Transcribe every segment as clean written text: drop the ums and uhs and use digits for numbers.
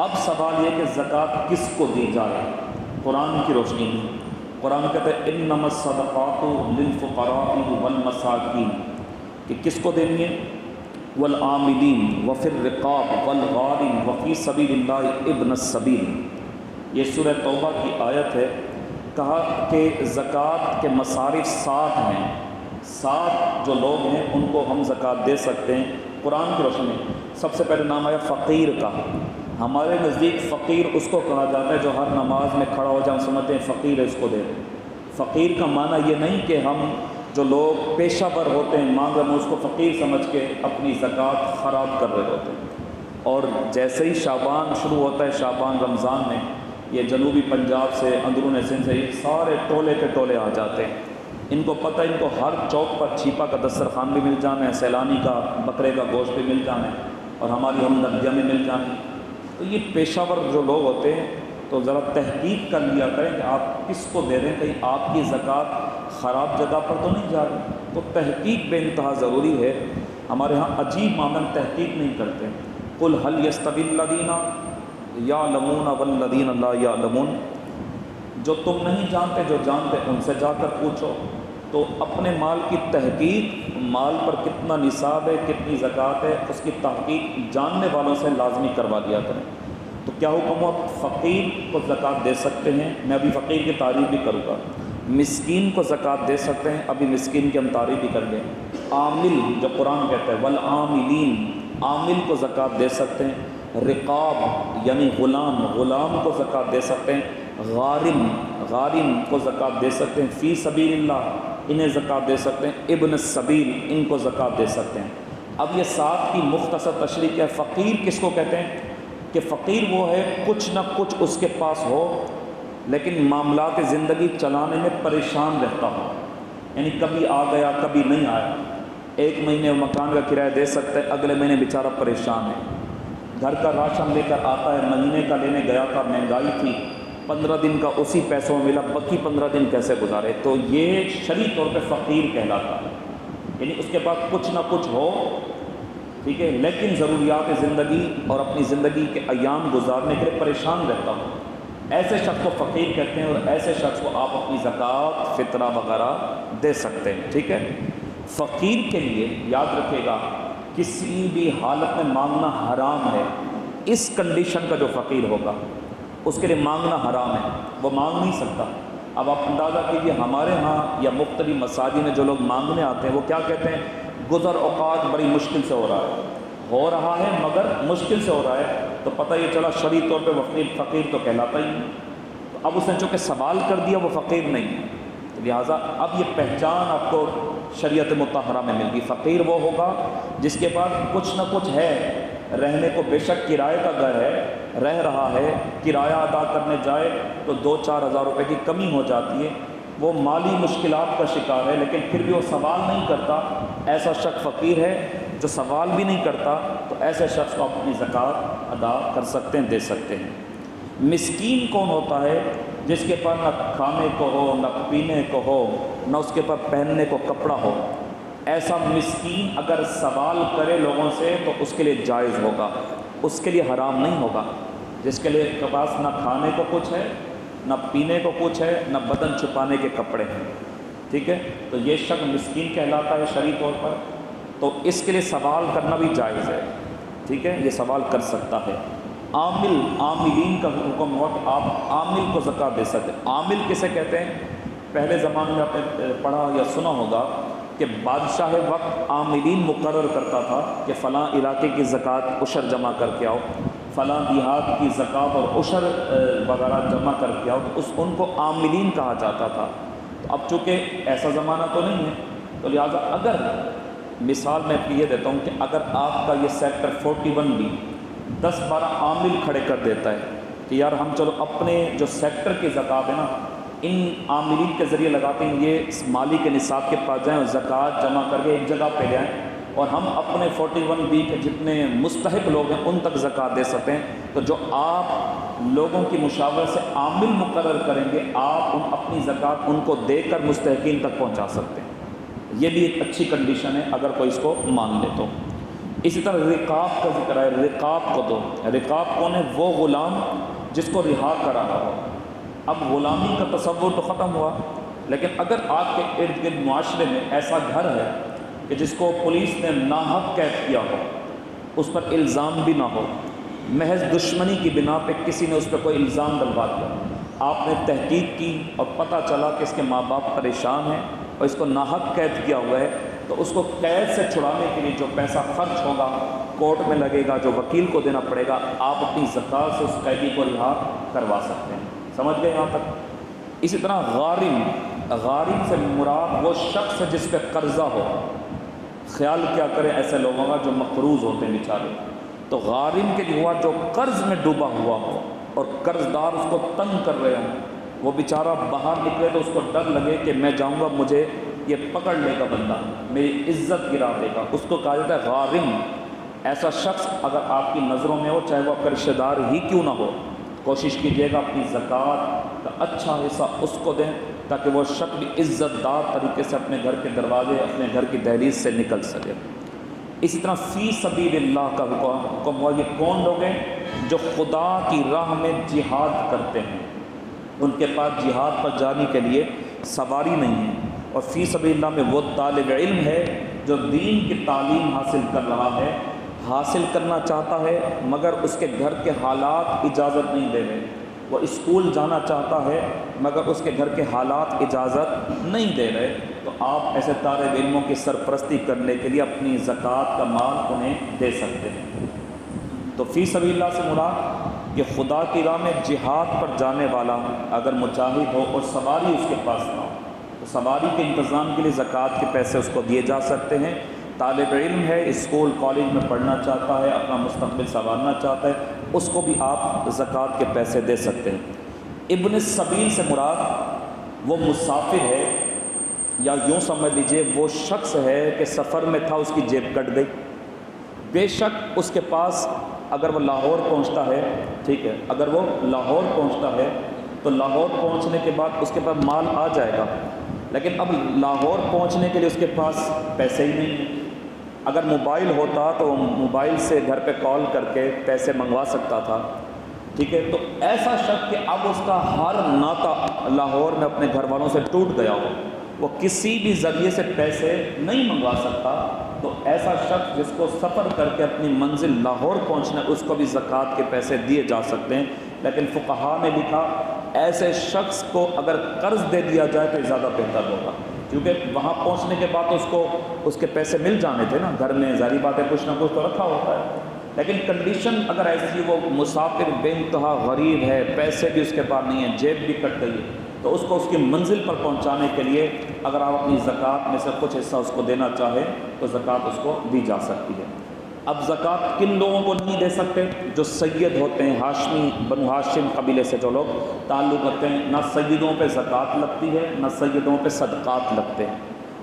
اب سوال یہ کہ زکوٰۃ کس کو دی جائے؟ قرآن کی روشنی میں قرآن کہتا ہے انما الصدقات للفقراء والمساکین، کہ کس کو دینی ہے؟ والعاملین وفی الرقاب والغارم وفی سبیل اللہ ابن السبیل۔ یہ سورہ توبہ کی آیت ہے۔ کہا کہ زکوٰۃ کے مصارف 7 ہیں، 7 جو لوگ ہیں ان کو ہم زکوٰۃ دے سکتے ہیں قرآن کی روشنی میں۔ سب سے پہلے نام آیا فقیر کا۔ ہمارے نزدیک فقیر اس کو کہا جاتا ہے جو ہر نماز میں کھڑا ہو جائے، ہم سمجھتے ہیں فقیر ہے اس کو دے دیں۔ فقیر کا معنی یہ نہیں کہ ہم جو لوگ پیشہ ور ہوتے ہیں مانگ رہے ہیں اس کو فقیر سمجھ کے اپنی زکوٰۃ خراب کر رہے ہوتے ہیں۔ اور جیسے ہی شعبان شروع ہوتا ہے، شعبان رمضان میں، یہ جنوبی پنجاب سے اندرون سندھ سے یہ سارے ٹولے کے ٹولے آ جاتے ہیں۔ ان کو پتہ ہے ان کو ہر چوک پر چھیپا کا دسترخوان بھی مل جانا ہے، سیلانی کا بکرے کا گوشت بھی مل جانا ہے، اور ہماری ہمدردیاں بھی مل جانی۔ تو یہ پیشہ ور جو لوگ ہوتے ہیں تو ذرا تحقیق کر لیا کریں کہ آپ کس کو دے رہے ہیں، کہیں آپ کی زکوٰۃ خراب جگہ پر تو نہیں جا رہی۔ تو تحقیق بے انتہا ضروری ہے۔ ہمارے ہاں عجیب معاملہ تحقیق نہیں کرتے۔ قل هل يستوي الذين يعلمون والذين لا يعلمون، جو تم نہیں جانتے جو جانتے ان سے جا کر پوچھو۔ تو اپنے مال کی تحقیق، مال پر کتنا نصاب ہے، کتنی زکوٰۃ ہے، اس کی تحقیق جاننے والوں سے لازمی کروا دیا کریں۔ تو کیا حکم ہوا؟ فقیر کو زکوٰۃ دے سکتے ہیں، میں ابھی فقیر کی تعریف بھی کروں گا۔ مسکین کو زکوٰۃ دے سکتے ہیں، ابھی مسکین کی ہم تعریف بھی کریں گے۔ عامل جو قرآن کہتا ہے والعاملین، عامل کو زکوٰۃ دے سکتے ہیں۔ رقاب یعنی غلام، غلام کو زکوٰۃ دے سکتے ہیں۔ غارم، غارم کو زکوٰۃ دے سکتے ہیں۔ فی سبیل اللہ، انہیں زکوٰۃ دے سکتے ہیں۔ ابن السبیل، ان کو زکوٰۃ دے سکتے ہیں۔ اب یہ 7 کی مختصر تشریح کیا ہے؟ فقیر کس کو کہتے ہیں؟ کہ فقیر وہ ہے کچھ نہ کچھ اس کے پاس ہو لیکن معاملات زندگی چلانے میں پریشان رہتا ہو، یعنی کبھی آ گیا کبھی نہیں آیا۔ 1 مہینے مکان کا کرایہ دے سکتا ہے، اگلے مہینے بیچارہ پریشان ہے۔ گھر کا راشن لے کر آتا ہے، مہینے کا لینے گیا تھا، مہنگائی تھی، 15 دن کا اسی پیسوں میں ملا، باقی 15 دن کیسے گزارے؟ تو یہ شرعی طور پہ فقیر کہلاتا ہے، یعنی اس کے پاس کچھ نہ کچھ ہو، ٹھیک ہے، لیکن ضروریات زندگی اور اپنی زندگی کے ایام گزارنے کے لیے پریشان رہتا ہو۔ ایسے شخص کو فقیر کہتے ہیں، اور ایسے شخص کو آپ اپنی زکوٰۃ، فطرہ وغیرہ دے سکتے ہیں، ٹھیک ہے۔ فقیر کے لیے یاد رکھے گا کسی بھی حالت میں مانگنا حرام ہے۔ اس کنڈیشن کا جو فقیر ہوگا اس کے لیے مانگنا حرام ہے، وہ مانگ نہیں سکتا۔ اب آپ اندازہ کیجیے ہمارے ہاں یا مختلف مساجد میں جو لوگ مانگنے آتے ہیں وہ کیا کہتے ہیں؟ گزر اوقات بڑی مشکل سے ہو رہا ہے مگر مشکل سے ہو رہا ہے، تو پتہ یہ چلا شرعی طور پہ فقیر تو کہلاتا ہی نہیں۔ تو اب اس نے چونکہ سوال کر دیا وہ فقیر نہیں ہے، لہٰذا اب یہ پہچان آپ کو شریعت مطہرہ میں مل گئی۔ فقیر وہ ہوگا جس کے پاس کچھ نہ کچھ ہے، رہنے کو بے شک کرائے کا گھر ہے، رہ رہا ہے، کرایہ ادا کرنے جائے تو 2-4 ہزار روپے کی کمی ہو جاتی ہے، وہ مالی مشکلات کا شکار ہے لیکن پھر بھی وہ سوال نہیں کرتا، ایسا شخص فقیر ہے۔ جو سوال بھی نہیں کرتا تو ایسے شخص کو آپ اپنی زکوٰۃ ادا کر سکتے ہیں، دے سکتے ہیں۔ مسکین کون ہوتا ہے؟ جس کے پاس نہ کھانے کو ہو، نہ پینے کو ہو، نہ اس کے پاس پہننے کو کپڑا ہو۔ ایسا مسکین اگر سوال کرے لوگوں سے تو اس کے لیے جائز ہوگا، اس کے لیے حرام نہیں ہوگا۔ جس کے لیے پاس نہ کھانے کو کچھ ہے، نہ پینے کو کچھ ہے، نہ بدن چھپانے کے کپڑے ہیں، ٹھیک ہے، تو یہ شخص مسکین کہلاتا ہے شرعی طور پر۔ تو اس کے لیے سوال کرنا بھی جائز ہے، ٹھیک ہے، یہ سوال کر سکتا ہے۔ عامل، عاملین کا حکم ہوا کہ آپ عامل کو زکوٰۃ دے سکتے ہیں۔ عامل کسے کہتے ہیں؟ پہلے زمانے میں آپ نے پڑھا یا سنا ہوگا کہ بادشاہ وقت عاملین مقرر کرتا تھا کہ فلاں علاقے کی زکوٰۃ عشر جمع کر کے آؤ، فلاں دیہات کی زکوٰۃ اور عشر وغیرہ جمع کر کے آؤ، تو ان کو عاملین کہا جاتا تھا۔ تو اب چونکہ ایسا زمانہ تو نہیں ہے تو لہٰذا اگر مثال میں یہ دیتا ہوں کہ اگر آپ کا یہ سیکٹر 41 بھی 10-12 عامل کھڑے کر دیتا ہے کہ یار ہم چلو اپنے جو سیکٹر کی زکوٰۃ ہے نا ان عاملین کے ذریعے لگاتے ہیں، یہ مالی کے نصاب کے پاس جائیں اور زکوٰۃ جمع کر کے ایک جگہ پہ لے آئیں، اور ہم اپنے 41 بی کے جتنے مستحق لوگ ہیں ان تک زکوٰۃ دے سکتے ہیں۔ تو جو آپ لوگوں کی مشاورت سے عامل مقرر کریں گے، آپ اپنی زکوٰۃ ان کو دے کر مستحقین تک پہنچا سکتے ہیں۔ یہ بھی ایک اچھی کنڈیشن ہے اگر کوئی اس کو مان لے تو۔ اسی طرح رقاب کا ذکر ہے، رقاب کو دو۔ رقاب کون ہے؟ وہ غلام جس کو رہا کرا ہو۔ اب غلامی کا تصور تو ختم ہوا، لیکن اگر آپ کے ارد گرد معاشرے میں ایسا گھر ہے کہ جس کو پولیس نے ناحق قید کیا ہو، اس پر الزام بھی نہ ہو، محض دشمنی کی بنا پہ کسی نے اس پہ کوئی الزام ڈلوا دیا، آپ نے تحقیق کی اور پتہ چلا کہ اس کے ماں باپ پریشان ہیں اور اس کو ناحق قید کیا ہوا ہے، تو اس کو قید سے چھڑانے کے لیے جو پیسہ خرچ ہوگا، کورٹ میں لگے گا، جو وکیل کو دینا پڑے گا، آپ اپنی زکوٰۃ سے اس قیدی کو رہا کروا سکتے ہیں۔ سمجھ گئے یہاں تک؟ اسی طرح غارم، غارم سے مراد وہ شخص جس پہ قرضہ ہو۔ خیال کیا کرے ایسے لوگوں کا جو مقروض ہوتے ہیں بیچارے، تو غارم کے لیے ہوا جو قرض میں ڈوبا ہوا ہو اور قرض دار اس کو تنگ کر رہے ہوں، وہ بیچارہ باہر نکلے تو اس کو ڈر لگے کہ میں جاؤں گا مجھے یہ پکڑ لے گا بندہ، میری عزت گرا دے گا، اس کو کہا جاتا ہے غارم۔ ایسا شخص اگر آپ کی نظروں میں ہو، چاہے وہ آپ کا رشتہ دار ہی کیوں نہ ہو، کوشش کیجیے گا اپنی زکوٰۃ کا اچھا حصہ اس کو دیں تاکہ وہ شخص بھی عزت دار طریقے سے اپنے گھر کے دروازے، اپنے گھر کی دہلیز سے نکل سکے۔ اسی طرح فی سبیل اللہ کا حکم ہوا۔ یہ کون لوگ ہیں؟ جو خدا کی راہ میں جہاد کرتے ہیں، ان کے پاس جہاد پر جانے کے لیے سواری نہیں ہے۔ اور فی سبیل اللہ میں وہ طالب علم ہے جو دین کی تعلیم حاصل کر رہا ہے، حاصل کرنا چاہتا ہے مگر اس کے گھر کے حالات اجازت نہیں دے رہے، وہ اسکول جانا چاہتا ہے مگر اس کے گھر کے حالات اجازت نہیں دے رہے، تو آپ ایسے طالب علموں کی سرپرستی کرنے کے لیے اپنی زکوٰۃ کا مال انہیں دے سکتے ہیں۔ تو فی سبیل اللہ سے مراد یہ خدا کی راہ میں جہاد پر جانے والا اگر مجاہد ہو اور سواری اس کے پاس نہ ہو، تو سواری کے انتظام کے لیے زکوٰۃ کے پیسے اس کو دیے جا سکتے ہیں۔ طالب علم ہے، اسکول کالج میں پڑھنا چاہتا ہے، اپنا مستقبل سنوارنا چاہتا ہے، اس کو بھی آپ زکوٰۃ کے پیسے دے سکتے ہیں۔ ابن السبیل سے مراد وہ مسافر ہے، یا یوں سمجھ لیجئے وہ شخص ہے کہ سفر میں تھا، اس کی جیب کٹ گئی، بے شک اس کے پاس اگر وہ لاہور پہنچتا ہے، ٹھیک ہے، اگر وہ لاہور پہنچتا ہے تو لاہور پہنچنے کے بعد اس کے پاس مال آ جائے گا، لیکن اب لاہور پہنچنے کے لیے اس کے پاس پیسے ہی نہیں ہیں۔ اگر موبائل ہوتا تو موبائل سے گھر پہ کال کر کے پیسے منگوا سکتا تھا، ٹھیک ہے۔ تو ایسا شخص کہ اب اس کا ہر ناطہ لاہور میں اپنے گھر والوں سے ٹوٹ گیا ہو، وہ کسی بھی ذریعے سے پیسے نہیں منگوا سکتا، تو ایسا شخص جس کو سفر کر کے اپنی منزل لاہور پہنچنا، اس کو بھی زکوٰۃ کے پیسے دیے جا سکتے ہیں۔ لیکن فقہا نے لکھا ایسے شخص کو اگر قرض دے دیا جائے تو زیادہ بہتر ہوگا، کیونکہ وہاں پہنچنے کے بعد اس کو اس کے پیسے مل جانے تھے نا، گھر میں ظاہری بات ہے کچھ نہ کچھ تو رکھا ہوتا ہے، لیکن کنڈیشن اگر ایسی وہ مسافر بے انتہا غریب ہے، پیسے بھی اس کے پاس نہیں ہیں، جیب بھی کٹ گئی ہے، تو اس کو اس کی منزل پر پہنچانے کے لیے اگر آپ اپنی زکوٰۃ میں سے کچھ حصہ اس کو دینا چاہیں تو زکوٰۃ اس کو دی جا سکتی ہے۔ اب زکوٰۃ کن لوگوں کو نہیں دے سکتے؟ جو سید ہوتے ہیں، ہاشمی، بنو ہاشم قبیلے سے جو لوگ تعلق رکھتے ہیں، نہ سیدوں پہ زکوٰۃ لگتی ہے، نہ سیدوں پہ صدقات لگتے ہیں،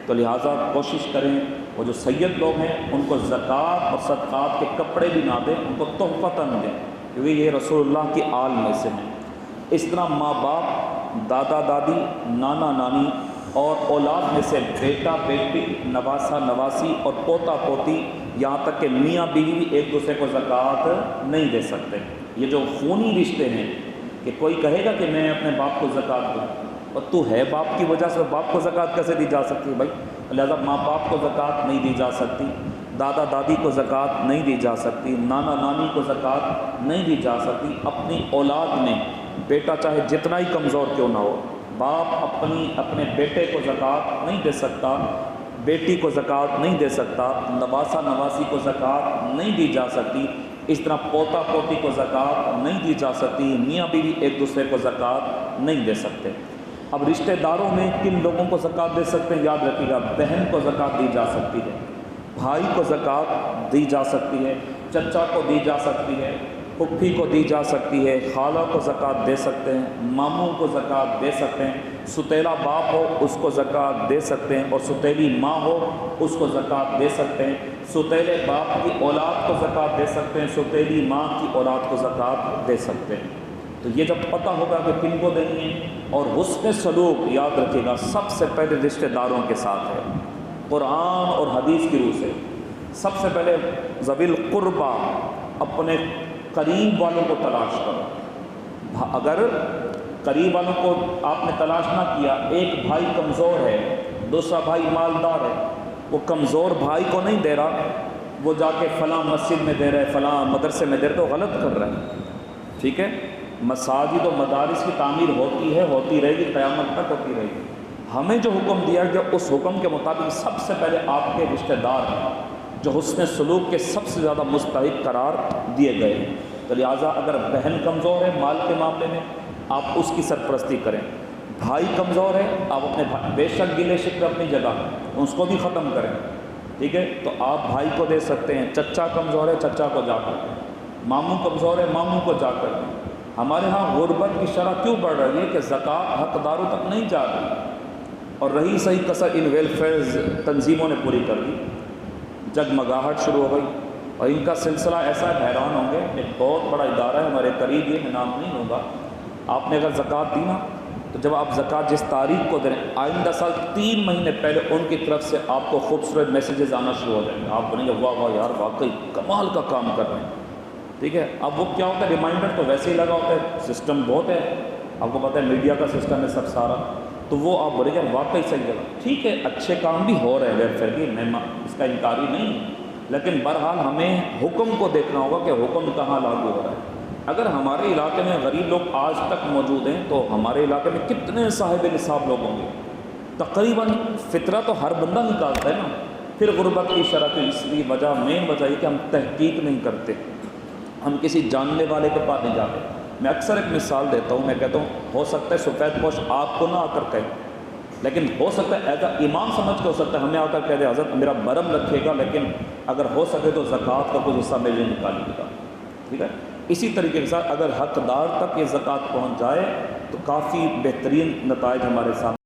تو لہٰذا کوشش کریں وہ جو سید لوگ ہیں ان کو زکوٰۃ اور صدقات کے کپڑے بھی نہ دیں، ان کو تحفتاً دیں، کیونکہ یہ رسول اللہ کی آل میں سے ہیں۔ اس طرح ماں باپ، دادا دادی، نانا نانی اور اولاد میں سے بیٹا بیٹی، نواسا نواسی اور پوتا پوتی، یہاں تک کہ میاں بیوی بھی ایک دوسرے کو زکوٰۃ نہیں دے سکتے۔ یہ جو خونی رشتے ہیں کہ کوئی کہے گا کہ میں اپنے باپ کو زکوٰۃ دوں، اور تو ہے باپ کی وجہ سے باپ کو زکوٰۃ کیسے دی جا سکتی ہے بھائی؟ لہٰذا ماں باپ کو زکوٰۃ نہیں دی جا سکتی، دادا دادی کو زکوٰۃ نہیں دی جا سکتی، نانا نانی کو زکوٰۃ نہیں دی جا سکتی۔ اپنی اولاد میں بیٹا چاہے جتنا ہی کمزور کیوں نہ ہو، باپ اپنے بیٹے کو زکوٰۃ نہیں دے سکتا، بیٹی کو زکوٰۃ نہیں دے سکتا، نواسا نواسی کو زکوٰۃ نہیں دی جا سکتی، اس طرح پوتا پوتی کو زکوٰۃ نہیں دی جا سکتی، میاں بیوی ایک دوسرے کو زکوٰۃ نہیں دے سکتے۔ اب رشتہ داروں میں کن لوگوں کو زکوٰۃ دے سکتے ہیں؟ یاد رکھیے گا، بہن کو زکوٰۃ دی جا سکتی ہے، بھائی کو زکوٰۃ دی جا سکتی ہے، چچا کو دی جا سکتی ہے، پھپھی کو دی جا سکتی ہے، خالہ کو زکوٰۃ دے سکتے ہیں، ماموں کو زکوٰۃ دے سکتے ہیں، ستیلا باپ ہو اس کو زکوٰۃ دے سکتے ہیں، اور ستیلی ماں ہو اس کو زکوٰۃ دے سکتے ہیں، ستیلے باپ کی اولاد کو زکوٰۃ دے سکتے ہیں، ستیلی ماں کی اولاد کو زکوٰۃ دے سکتے ہیں۔ تو یہ جب پتہ ہوگا کہ کن کو دینی ہے، اور حسن سلوک یاد رکھیے گا سب سے پہلے رشتہ داروں کے ساتھ ہے، قرآن اور حدیث کی روح سے سب سے پہلے ذوی القربہ، اپنے قریب والوں کو تلاش کرو۔ اگر قریب والوں کو آپ نے تلاش نہ کیا، ایک بھائی کمزور ہے، دوسرا بھائی مالدار ہے، وہ کمزور بھائی کو نہیں دے رہا، وہ جا کے فلاں مسجد میں دے رہا ہے، فلاں مدرسے میں دے رہا ہے، تو غلط کر رہا ہے، ٹھیک ہے۔ مساجد و مدارس کی تعمیر ہوتی ہے، ہوتی رہے گی، قیامت تک ہوتی رہے گی۔ ہمیں جو حکم دیا گیا اس حکم کے مطابق سب سے پہلے آپ کے رشتہ دار ہیں جو حسن سلوک کے سب سے زیادہ مستحق قرار دیے گئے ہیں، تو لہٰذا اگر بہن کمزور ہے مال کے معاملے میں، آپ اس کی سرپرستی کریں۔ بھائی کمزور ہے، آپ اپنے بے شک گلے شکوے اپنی جگہ اس کو بھی ختم کریں، ٹھیک ہے۔ تو آپ بھائی کو دے سکتے ہیں، چچا کمزور ہے چچا کو جا کر، ماموں کمزور ہے ماموں کو جا کر۔ ہمارے ہاں غربت کی شرح کیوں بڑھ رہی ہے کہ زکوٰۃ حقداروں تک نہیں جا رہی، اور رہی صحیح کثر ان ویلفیئر تنظیموں نے پوری کر دی، جگمگاہٹ شروع ہو گئی، اور ان کا سلسلہ ایسا ہے، حیران ہوں گے، ایک بہت بڑا ادارہ ہے ہمارے قریب، یہ میں نام نہیں لوں گا۔ آپ نے اگر زکوٰۃ دی نا، تو جب آپ زکوٰۃ جس تاریخ کو دیں، آئندہ سال 3 مہینے پہلے ان کی طرف سے آپ کو خوبصورت میسیجز آنا شروع ہو جائیں گے، آپ بولیں گے واہ واہ یار واقعی کمال کا کام کر رہے ہیں، ٹھیک ہے۔ اب وہ کیا ہوتا ہے، ریمائنڈر تو ویسے ہی لگا ہوتا ہے، سسٹم بہت ہے، آپ کو پتہ ہے میڈیا کا سسٹم ہے سب سارا، تو وہ آپ بولیں گے واقعی صحیح جگہ، ٹھیک ہے، اچھے کام بھی ہو رہے ہیں ویلفیئر کی، میں اس کا انکاری نہیں ہے، لیکن بہرحال ہمیں حکم کو دیکھنا ہوگا کہ حکم کہاں لاگو ہو رہا ہے۔ اگر ہمارے علاقے میں غریب لوگ آج تک موجود ہیں تو ہمارے علاقے میں کتنے صاحب نصاب لوگ ہوں گے؟ تقریباً فطرہ تو ہر بندہ نکالتا ہے نا۔ پھر غربت کی شرح کی اس لیے وجہ، مین وجہ یہ کہ ہم تحقیق نہیں کرتے، ہم کسی جاننے والے کے پاس نہیں جاتے۔ میں اکثر ایک مثال دیتا ہوں، میں کہتا ہوں ہو سکتا ہے سفید پوش آپ کو نہ آ کر کہے، لیکن ہو سکتا ہے ایز اے امام سمجھ کے ہو سکتا ہے ہمیں آ کر کہہ دے حضرت میرا برم رکھے گا، لیکن اگر ہو سکے تو زکوٰۃ کا کچھ حصہ میرے لیے نکالیے گا، ٹھیک ہے۔ اسی طریقے کے ساتھ اگر حقدار تک یہ زکوٰۃ پہنچ جائے تو کافی بہترین نتائج ہمارے سامنے